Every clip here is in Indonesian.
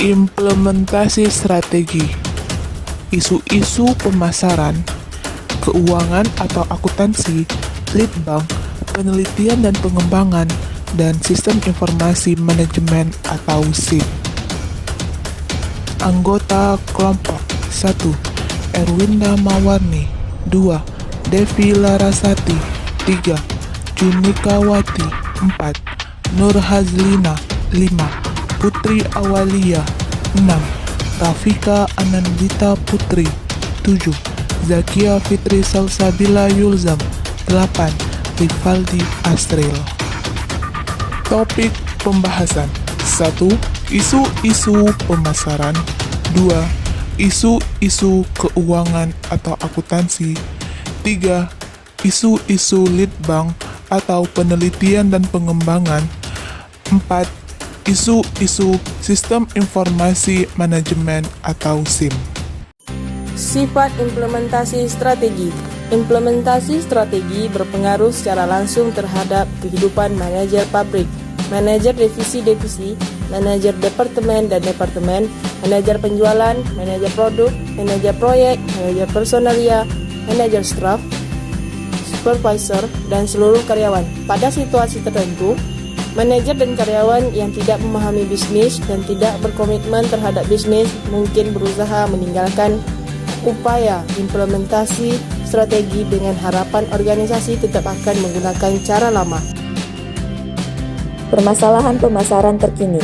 Implementasi strategi, isu-isu pemasaran, keuangan atau akuntansi, lead bank, penelitian dan pengembangan, dan sistem informasi manajemen atau SIM. Anggota kelompok 1. Erwinda Mawarni 2. Devi Larasati 3. Junikawati 4. Nur Hazlina 5. Putri Awalia 6. Rafika Anandita Putri 7. Zakia Fitri Salsabila Yulzam 8. Rivaldi Asril. Topik pembahasan 1. Isu-isu pemasaran 2. Isu-isu keuangan atau akuntansi 3. Isu-isu lead bank atau penelitian dan pengembangan 4. Isu-isu sistem informasi manajemen atau SIM. Sifat implementasi strategi. Implementasi strategi berpengaruh secara langsung terhadap kehidupan manajer pabrik, manajer divisi-divisi, manajer departemen dan departemen, manajer penjualan, manajer produk, manajer proyek, manajer personalia, manajer staff, supervisor, dan seluruh karyawan. Pada situasi tertentu, manajer dan karyawan yang tidak memahami bisnis dan tidak berkomitmen terhadap bisnis mungkin berusaha meninggalkan upaya implementasi strategi dengan harapan organisasi tetap akan menggunakan cara lama. Permasalahan pemasaran terkini.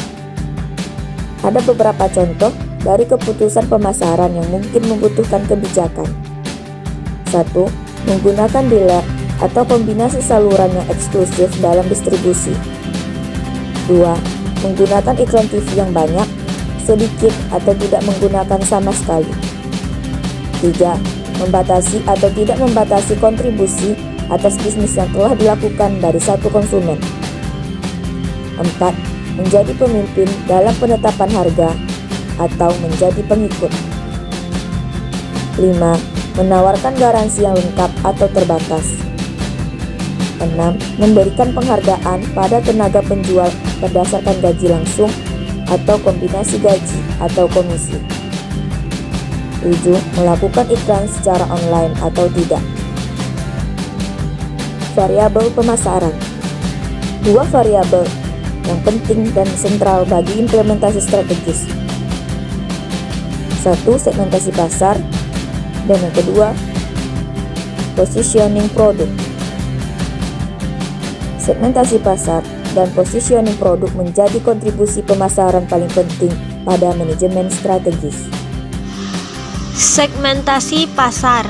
Ada beberapa contoh dari keputusan pemasaran yang mungkin membutuhkan kebijakan. 1. Menggunakan dealer atau kombinasi saluran yang eksklusif dalam distribusi. 2. Menggunakan iklan TV yang banyak, sedikit, atau tidak menggunakan sama sekali. 3. Membatasi atau tidak membatasi kontribusi atas bisnis yang telah dilakukan dari satu konsumen. 4. Menjadi pemimpin dalam penetapan harga atau menjadi pengikut. 5. Menawarkan garansi yang lengkap atau terbatas. 6. Memberikan penghargaan pada tenaga penjual berdasarkan gaji langsung atau kombinasi gaji atau komisi. 7. Melakukan iklan secara online atau tidak. Variabel pemasaran. 2 variabel yang penting dan sentral bagi implementasi strategis. 1. Segmentasi pasar, dan yang kedua, positioning produk. Segmentasi pasar dan positioning produk menjadi kontribusi pemasaran paling penting pada manajemen strategis. Segmentasi pasar.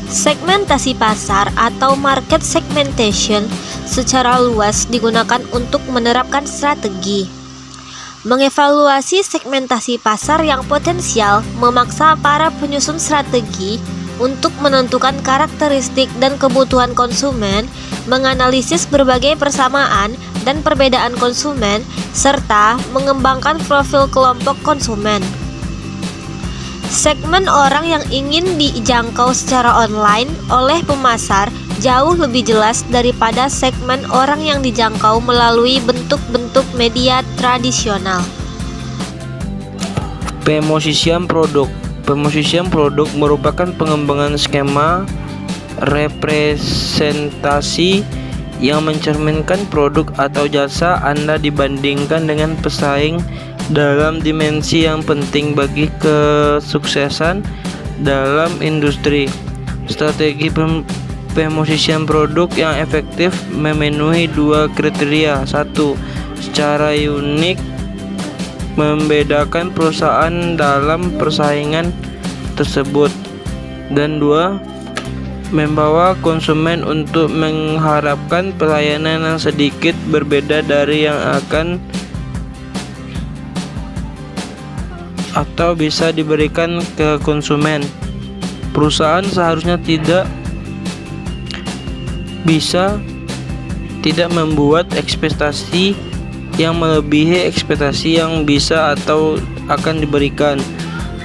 Segmentasi pasar atau market segmentation secara luas digunakan untuk menerapkan strategi. Mengevaluasi segmentasi pasar yang potensial memaksa para penyusun strategi untuk menentukan karakteristik dan kebutuhan konsumen, menganalisis berbagai persamaan dan perbedaan konsumen, serta mengembangkan profil kelompok konsumen. Segmen orang yang ingin dijangkau secara online oleh pemasar jauh lebih jelas daripada segmen orang yang dijangkau melalui bentuk-bentuk media tradisional. Pemosisian produk. Pemosisian produk merupakan pengembangan skema representasi yang mencerminkan produk atau jasa Anda dibandingkan dengan pesaing dalam dimensi yang penting bagi kesuksesan dalam industri. Strategi pemosisian produk yang efektif memenuhi 2 kriteria. 1. Secara unik membedakan perusahaan dalam persaingan tersebut, dan 2. Membawa konsumen untuk mengharapkan pelayanan yang sedikit berbeda dari yang akan atau bisa diberikan ke konsumen. Perusahaan seharusnya tidak membuat ekspektasi yang melebihi ekspektasi yang bisa atau akan diberikan.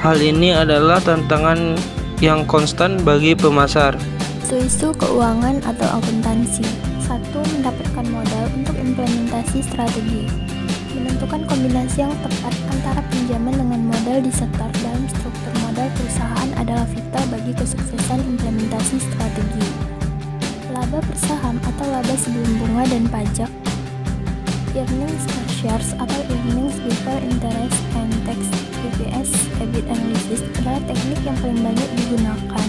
Hal ini adalah tantangan yang konstan bagi pemasar. Isu-isu keuangan atau akuntansi. 1. Mendapatkan modal untuk implementasi strategi. menentukan kombinasi yang tepat antara pinjaman dengan modal disetor dalam struktur modal perusahaan adalah vital bagi kesuksesan implementasi strategi. Laba per saham atau laba sebelum bunga dan pajak, earnings per shares atau earnings before interest and tax (EPS) EBIT analysis adalah teknik yang paling banyak digunakan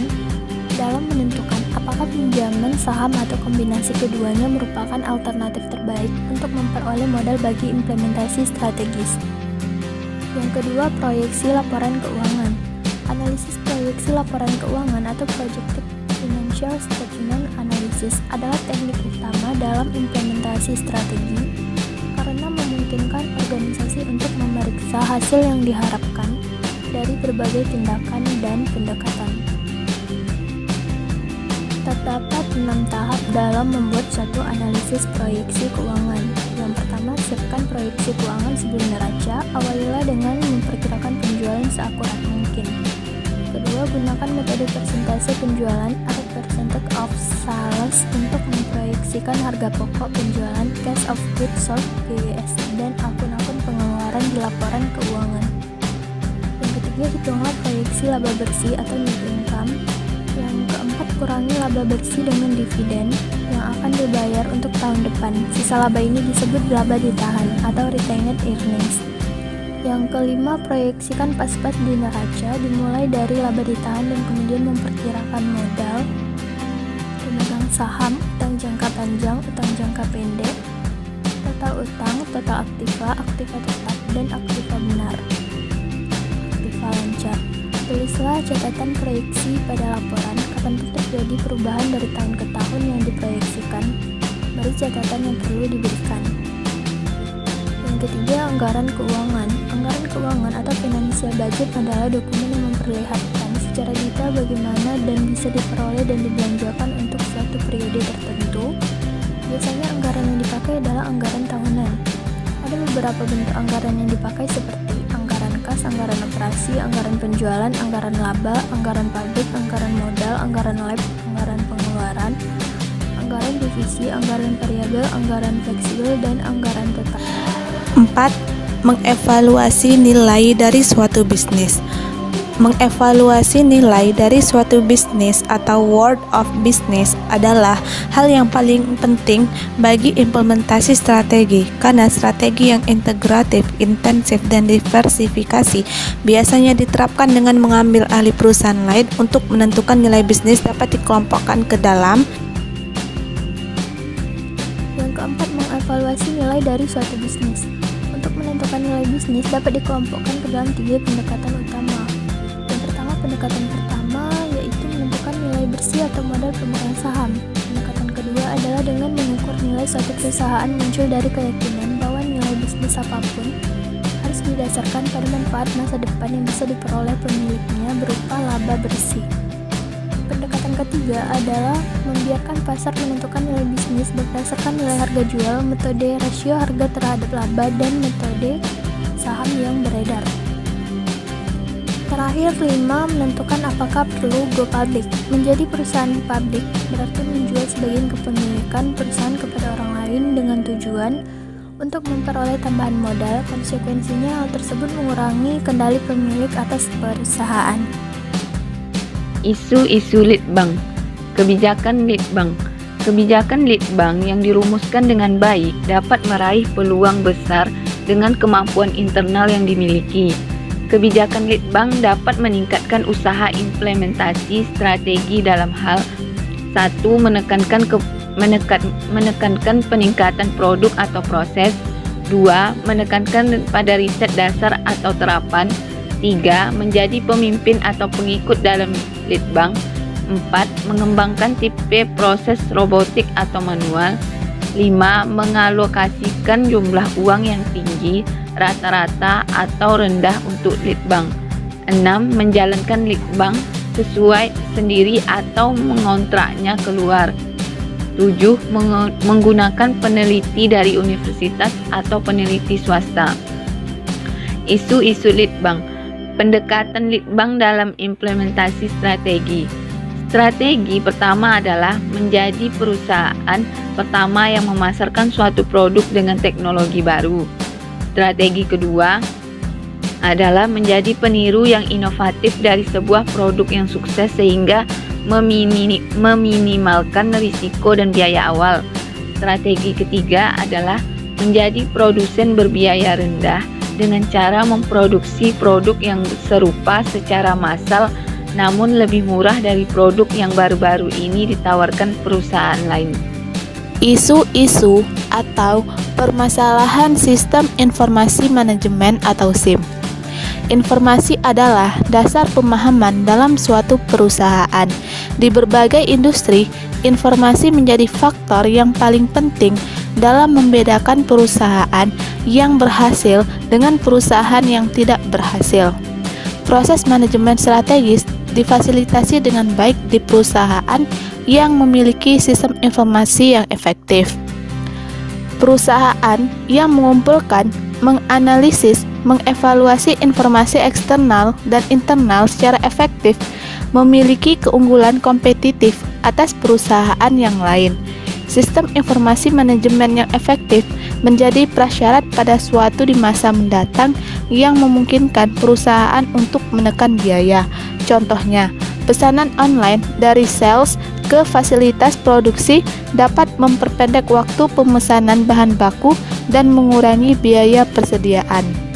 dalam menentukan apakah pinjaman saham atau kombinasi keduanya merupakan alternatif terbaik untuk memperoleh modal bagi implementasi strategis. Yang kedua, proyeksi laporan keuangan. Analisis proyeksi laporan keuangan atau projected financial statement analysis adalah teknik utama dalam implementasi strategi karena memungkinkan organisasi untuk memeriksa hasil yang diharapkan dari berbagai tindakan dan pendekatan. Terdapat 6 tahap dalam membuat satu analisis proyeksi keuangan. Yang pertama, siapkan proyeksi keuangan sebelum neraca. Awalilah dengan memperkirakan penjualan seakurat mungkin. Kedua, gunakan metode persentase penjualan atau percentage of sales untuk memproyeksikan harga pokok penjualan, cost of goods sold (COGS), dan akun-akun pengeluaran di laporan keuangan. Yang ketiga, hitunglah proyeksi laba bersih atau net income. Yang keempat, kurangi laba bersih dengan dividen yang akan dibayar untuk tahun depan. Sisa laba ini disebut laba ditahan atau retained earnings. Yang kelima, proyeksikan pas-pas di neraca dimulai dari laba ditahan dan kemudian memperkirakan modal, pemegang saham, utang jangka panjang, utang jangka pendek, total utang, total aktiva, aktiva tetap, dan aktiva benar, aktiva lancar. Tulislah catatan proyeksi pada laporan kapan terjadi perubahan dari tahun ke tahun yang diproyeksikan. Beri catatan yang perlu diberikan. Yang ketiga, anggaran keuangan. Anggaran keuangan atau financial budget adalah dokumen yang memperlihatkan secara detail bagaimana dan bisa diperoleh dan dibelanjakan untuk suatu periode tertentu. Biasanya anggaran yang dipakai adalah anggaran tahunan. Ada beberapa bentuk anggaran yang dipakai seperti anggaran kas, anggaran operasi, anggaran penjualan, anggaran laba, anggaran pabrik, anggaran modal, anggaran lab, anggaran pengeluaran, anggaran divisi, anggaran variabel, anggaran fleksibel, dan anggaran tetap. 4. Mengevaluasi nilai dari suatu bisnis. Mengevaluasi nilai dari suatu bisnis atau world of business adalah hal yang paling penting bagi implementasi strategi karena strategi yang integratif, intensif, dan diversifikasi biasanya diterapkan dengan mengambil alih perusahaan lain untuk menentukan nilai bisnis dapat dikelompokkan ke dalam. Yang keempat, mengevaluasi nilai dari suatu bisnis. Untuk menentukan nilai bisnis dapat dikelompokkan ke dalam 3 pendekatan utama. Pendekatan pertama yaitu menentukan nilai bersih atau modal pemegang saham. Pendekatan kedua adalah dengan mengukur nilai suatu perusahaan muncul dari keyakinan bahwa nilai bisnis apapun harus didasarkan pada manfaat masa depan yang bisa diperoleh pemiliknya berupa laba bersih. Pendekatan ketiga adalah membiarkan pasar menentukan nilai bisnis berdasarkan nilai harga jual, metode rasio harga terhadap laba, dan metode saham yang beredar. Terakhir, 5. Menentukan apakah perlu go public. Menjadi perusahaan publik berarti menjual sebagian kepemilikan perusahaan kepada orang lain dengan tujuan untuk memperoleh tambahan modal. Konsekuensinya, hal tersebut mengurangi kendali pemilik atas perusahaan. Isu-isu lead bank. Kebijakan lead bank. Kebijakan lead bank yang dirumuskan dengan baik dapat meraih peluang besar dengan kemampuan internal yang dimiliki. Kebijakan lead bank dapat meningkatkan usaha implementasi strategi dalam hal 1. Menekankan peningkatan produk atau proses. 2. Menekankan pada riset dasar atau terapan. 3. Menjadi pemimpin atau pengikut dalam lead bank. 4. Mengembangkan tipe proses robotik atau manual. 5. Mengalokasikan jumlah uang yang tinggi, rata-rata atau rendah untuk lead bank. 6. Menjalankan lead bank sesuai sendiri atau mengontraknya keluar. 7. Menggunakan peneliti dari universitas atau peneliti swasta. Isu-isu lead bank. Pendekatan lead bank dalam implementasi strategi. Strategi pertama adalah menjadi perusahaan pertama yang memasarkan suatu produk dengan teknologi baru. Strategi kedua adalah menjadi peniru yang inovatif dari sebuah produk yang sukses sehingga meminimalkan risiko dan biaya awal. Strategi ketiga adalah menjadi produsen berbiaya rendah dengan cara memproduksi produk yang serupa secara massal namun lebih murah dari produk yang baru-baru ini ditawarkan perusahaan lain. Isu-isu atau permasalahan sistem informasi manajemen atau SIM. Informasi adalah dasar pemahaman dalam suatu perusahaan. Di berbagai industri, informasi menjadi faktor yang paling penting dalam membedakan perusahaan yang berhasil dengan perusahaan yang tidak berhasil. Proses manajemen strategis difasilitasi dengan baik di perusahaan yang memiliki sistem informasi yang efektif. Perusahaan yang mengumpulkan, menganalisis, mengevaluasi informasi eksternal dan internal secara efektif memiliki keunggulan kompetitif atas perusahaan yang lain. Sistem informasi manajemen yang efektif menjadi prasyarat pada suatu di masa mendatang yang memungkinkan perusahaan untuk menekan biaya. Contohnya, pesanan online dari sales ke fasilitas produksi dapat memperpendek waktu pemesanan bahan baku dan mengurangi biaya persediaan.